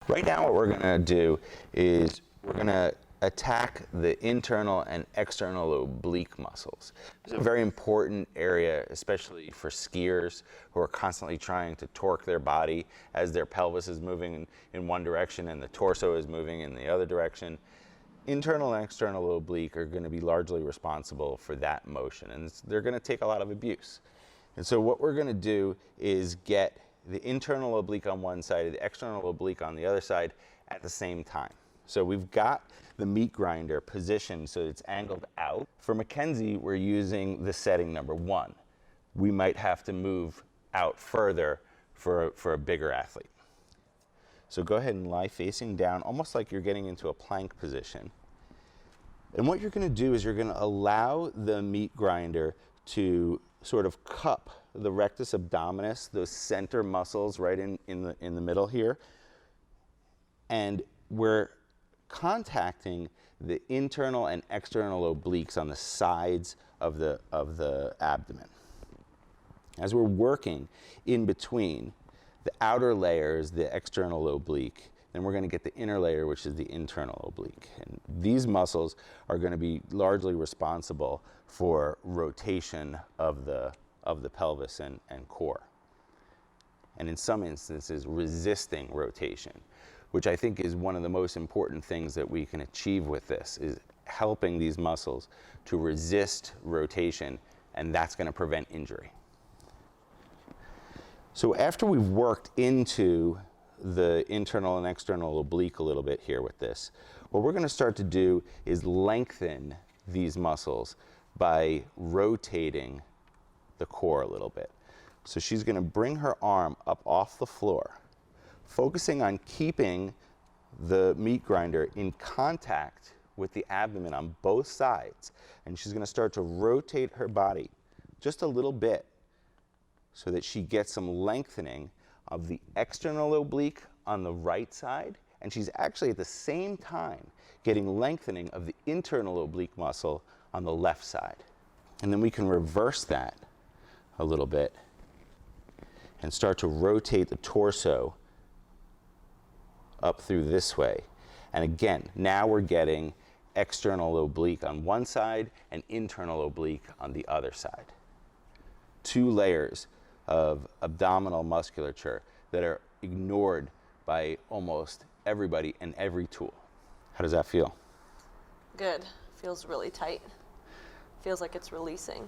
Right now what we're going to do is we're going to attack the internal and external oblique muscles. It's a very important area, especially for skiers who are constantly trying to torque their body as their pelvis is moving in one direction and the torso is moving in the other direction. Internal and external oblique are going to be largely responsible for that motion, and they're going to take a lot of abuse. And so what we're going to do is get the internal oblique on one side and the external oblique on the other side at the same time. So we've got the meat grinder positioned so it's angled out. For Mackenzie, we're using the setting number 1. We might have to move out further for a bigger athlete. So go ahead and lie facing down, almost like you're getting into a plank position. And what you're going to do is you're going to allow the meat grinder to sort of cup the rectus abdominis, those center muscles right in the middle here. And we're contacting the internal and external obliques on the sides of the abdomen. As we're working in between, the outer layer is the external oblique, then we're going to get the inner layer, which is the internal oblique. And these muscles are going to be largely responsible for rotation of the pelvis and core. And in some instances, resisting rotation, which I think is one of the most important things that we can achieve with this, is helping these muscles to resist rotation, and that's going to prevent injury. So after we've worked into the internal and external oblique a little bit here with this, what we're going to start to do is lengthen these muscles by rotating the core a little bit. So she's going to bring her arm up off the floor, focusing on keeping the meat grinder in contact with the abdomen on both sides. And she's going to start to rotate her body just a little bit so that she gets some lengthening of the external oblique on the right side, and she's actually at the same time getting lengthening of the internal oblique muscle on the left side. And then we can reverse that a little bit and start to rotate the torso up through this way. And again, now we're getting external oblique on one side and internal oblique on the other side. 2 layers of abdominal musculature that are ignored by almost everybody and every tool. How does that feel? Good. Feels really tight. Feels like it's releasing.